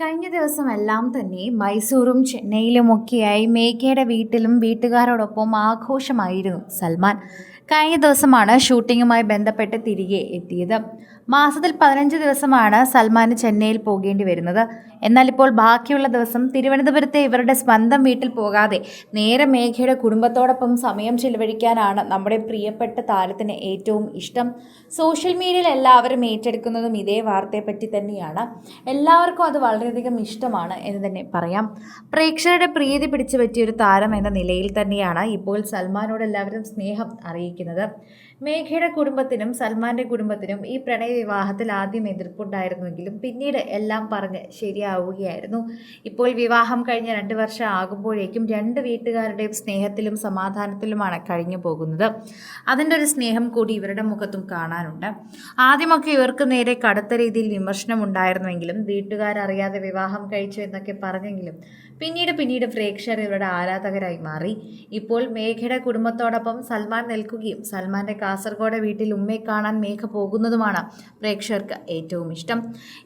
കഴിഞ്ഞ ദിവസമെല്ലാം തന്നെ മൈസൂറും ചെന്നൈയിലുമൊക്കെയായി മേഘയുടെ വീട്ടിലും വീട്ടുകാരോടൊപ്പം ആഘോഷമായിരുന്നു സൽമാൻ. കഴിഞ്ഞ ദിവസമാണ് ഷൂട്ടിങ്ങുമായി ബന്ധപ്പെട്ട് തിരികെ എത്തിയത്. മാസത്തിൽ 15 ദിവസമാണ് സൽമാന് ചെന്നൈയിൽ പോകേണ്ടി വരുന്നത്. എന്നാൽ ഇപ്പോൾ ബാക്കിയുള്ള ദിവസം തിരുവനന്തപുരത്തെ ഇവരുടെ സ്വന്തം വീട്ടിൽ പോകാതെ നേരെ മേഘയുടെ കുടുംബത്തോടൊപ്പം സമയം ചിലവഴിക്കാനാണ് നമ്മുടെ പ്രിയപ്പെട്ട താരത്തിന് ഏറ്റവും ഇഷ്ടം. സോഷ്യൽ മീഡിയയിൽ എല്ലാവരും ഏറ്റെടുക്കുന്നതും ഇതേ വാർത്തയെപ്പറ്റി തന്നെയാണ്. എല്ലാവർക്കും അത് വളരെയധികം ഇഷ്ടമാണ് എന്ന് തന്നെ പറയാം. പ്രേക്ഷകരുടെ പ്രീതി പിടിച്ചു പറ്റിയൊരു താരം എന്ന നിലയിൽ തന്നെയാണ് ഇപ്പോൾ സൽമാനോട് എല്ലാവരും സ്നേഹം അറിയിക്കുന്നത്. മേഘയുടെ കുടുംബത്തിനും സൽമാന്റെ കുടുംബത്തിനും ഈ പ്രണയ വിവാഹത്തിൽ ആദ്യം എതിർപ്പുണ്ടായിരുന്നുവെങ്കിലും പിന്നീട് എല്ലാം പറഞ്ഞ് ശരിയാവുകയായിരുന്നു. ഇപ്പോൾ വിവാഹം കഴിഞ്ഞ 2 വർഷം ആകുമ്പോഴേക്കും രണ്ട് വീട്ടുകാരുടെയും സ്നേഹത്തിലും സമാധാനത്തിലുമാണ് കഴിഞ്ഞു പോകുന്നത്. അതിൻ്റെ ഒരു സ്നേഹം കൂടി ഇവരുടെ മുഖത്തും കാണാനുണ്ട്. ആദ്യമൊക്കെ ഇവർക്ക് നേരെ കടുത്ത രീതിയിൽ വിമർശനം ഉണ്ടായിരുന്നുവെങ്കിലും വീട്ടുകാരറിയാതെ വിവാഹം കഴിച്ചു എന്നൊക്കെ പറഞ്ഞെങ്കിലും പിന്നീട് പ്രേക്ഷകർ ഇവരുടെ ആരാധകരായി മാറി. ഇപ്പോൾ മേഘയുടെ കുടുംബത്തോടൊപ്പം സൽമാൻ നിൽക്കുകയും സൽമാന്റെ കാസർഗോഡ് വീട്ടിൽ ഉമ്മയെ കാണാൻ മേഘ പോകുന്നതുമാണ് പ്രേക്ഷകർക്ക് ഏറ്റവും ഇഷ്ടം.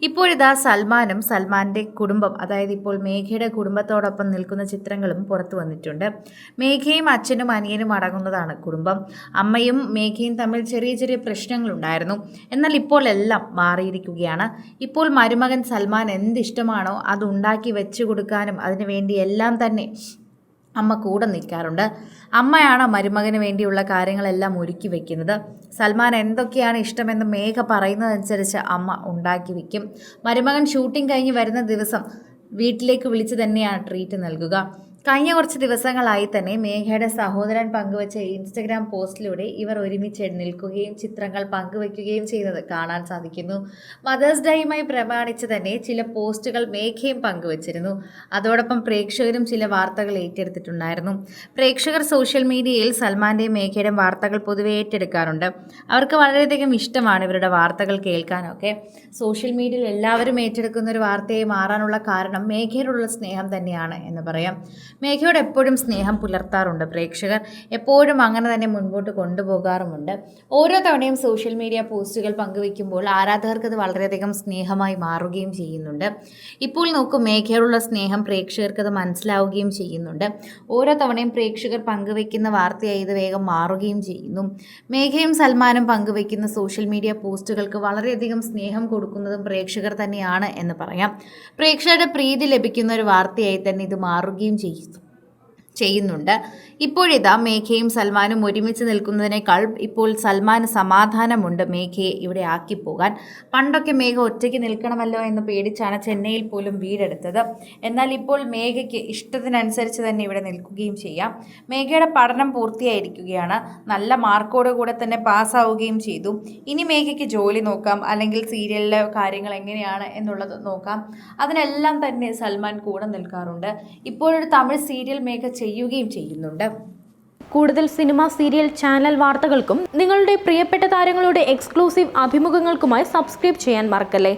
ഇപ്പോഴിതാ സൽമാനും സൽമാന്റെ കുടുംബം, അതായത് ഇപ്പോൾ മേഘയുടെ കുടുംബത്തോടൊപ്പം നിൽക്കുന്ന ചിത്രങ്ങളും പുറത്തു വന്നിട്ടുണ്ട്. മേഘയും അച്ഛനും അനിയനും അടങ്ങുന്നതാണ് കുടുംബം. അമ്മയും മേഘയും തമ്മിൽ ചെറിയ പ്രശ്നങ്ങളുണ്ടായിരുന്നു. എന്നാൽ ഇപ്പോൾ എല്ലാം മാറിയിരിക്കുകയാണ്. ഇപ്പോൾ മരുമകൻ സൽമാൻ എന്തിഷ്ടമാണോ അത് ഉണ്ടാക്കി വെച്ചു കൊടുക്കാനും അതിനുവേണ്ടി എല്ലാം തന്നെ അമ്മ കൂടെ നിൽക്കാറുണ്ട്. അമ്മയാണ് മരുമകന് വേണ്ടിയുള്ള കാര്യങ്ങളെല്ലാം ഒരുക്കി വെക്കുന്നത്. സൽമാൻ എന്തൊക്കെയാണ് ഇഷ്ടമെന്ന് മേഘ പറയുന്നതനുസരിച്ച് അമ്മ ഉണ്ടാക്കി വയ്ക്കും. മരുമകൻ ഷൂട്ടിംഗ് കഴിഞ്ഞ് വരുന്ന ദിവസം വീട്ടിലേക്ക് വിളിച്ച് തന്നെയാണ് ട്രീറ്റ് നൽകുക. കഴിഞ്ഞ കുറച്ച് ദിവസങ്ങളായി തന്നെ മേഘയുടെ സഹോദരൻ പങ്കുവച്ച ഇൻസ്റ്റഗ്രാം പോസ്റ്റിലൂടെ ഇവർ ഒരുമിച്ച് നിൽക്കുകയും ചിത്രങ്ങൾ പങ്കുവയ്ക്കുകയും ചെയ്യുന്നത് കാണാൻ സാധിക്കുന്നു. മദേഴ്സ് ഡേയുമായി പ്രമാണിച്ച് തന്നെ ചില പോസ്റ്റുകൾ മേഘയും പങ്കുവച്ചിരുന്നു. അതോടൊപ്പം പ്രേക്ഷകരും ചില വാർത്തകൾ ഏറ്റെടുത്തിട്ടുണ്ടായിരുന്നു. പ്രേക്ഷകർ സോഷ്യൽ മീഡിയയിൽ സൽമാന്റെയും മേഘയുടെയും വാർത്തകൾ പൊതുവെ ഏറ്റെടുക്കാറുണ്ട്. അവർക്ക് വളരെയധികം ഇഷ്ടമാണ് ഇവരുടെ വാർത്തകൾ കേൾക്കാനൊക്കെ. സോഷ്യൽ മീഡിയയിൽ എല്ലാവരും ഏറ്റെടുക്കുന്ന ഒരു വാർത്തയായി മാറാനുള്ള കാരണം മേഘയോടുള്ള സ്നേഹം തന്നെയാണ് എന്ന് പറയാം. മേഘയോട് എപ്പോഴും സ്നേഹം പുലർത്താറുണ്ട് പ്രേക്ഷകർ. എപ്പോഴും അങ്ങനെ തന്നെ മുൻപോട്ട് കൊണ്ടുപോകാറുമുണ്ട്. ഓരോ തവണയും സോഷ്യൽ മീഡിയ പോസ്റ്റുകൾ പങ്കുവയ്ക്കുമ്പോൾ ആരാധകർക്ക് അത് വളരെയധികം സ്നേഹമായി മാറുകയും ചെയ്യുന്നുണ്ട്. ഇപ്പോൾ നോക്കൂ, മേഘയോടുള്ള സ്നേഹം പ്രേക്ഷകർക്ക് അത് മനസ്സിലാവുകയും ചെയ്യുന്നുണ്ട്. ഓരോ തവണയും പ്രേക്ഷകർ പങ്കുവയ്ക്കുന്ന വാർത്തയായി ഇത് വേഗം മാറുകയും ചെയ്യുന്നു. മേഘയും സൽമാനും പങ്കുവയ്ക്കുന്ന സോഷ്യൽ മീഡിയ പോസ്റ്റുകൾക്ക് വളരെയധികം സ്നേഹം കൊടുക്കുന്നതും പ്രേക്ഷകർ തന്നെയാണ് എന്ന് പറയാം. പ്രേക്ഷകരുടെ പ്രീതി ലഭിക്കുന്ന ഒരു വാർത്തയായി തന്നെ ഇത് മാറുകയും ചെയ്യുന്നുണ്ട്. ഇപ്പോഴിതാ മേഘയും സൽമാനും ഒരുമിച്ച് നിൽക്കുന്നതിനേക്കാൾ ഇപ്പോൾ സൽമാന് സമാധാനമുണ്ട് മേഘയെ ഇവിടെ ആക്കിപ്പോകാൻ. പണ്ടൊക്കെ മേഘ ഒറ്റയ്ക്ക് നിൽക്കണമല്ലോ എന്ന് പേടിച്ചാണ് ചെന്നൈയിൽ പോലും വീടെടുത്തത്. എന്നാൽ ഇപ്പോൾ മേഘയ്ക്ക് ഇഷ്ടത്തിനനുസരിച്ച് തന്നെ ഇവിടെ നിൽക്കുകയും ചെയ്യാം. മേഘയുടെ പഠനം പൂർത്തിയായിരിക്കുകയാണ്. നല്ല മാർക്കോട് കൂടെ തന്നെ പാസ്സാവുകയും ചെയ്തു. ഇനി മേഘയ്ക്ക് ജോലി നോക്കാം, അല്ലെങ്കിൽ സീരിയലിലെ കാര്യങ്ങൾ എങ്ങനെയാണ് എന്നുള്ളത് നോക്കാം. അതിനെല്ലാം തന്നെ സൽമാൻ കൂടെ നിൽക്കാറുണ്ട്. ഇപ്പോഴൊരു തമിഴ് സീരിയൽ മേഘ ചെയ്യുകയും ചെയ്യുന്നുണ്ട്. കൂടുതൽ സിനിമ, സീരിയൽ, ചാനൽ വാർത്തകൾക്കും നിങ്ങളുടെ പ്രിയപ്പെട്ട താരങ്ങളുടെ എക്സ്ക്ലൂസീവ് അഭിമുഖങ്ങൾക്കുമായി സബ്സ്ക്രൈബ് ചെയ്യാൻ മറക്കല്ലേ.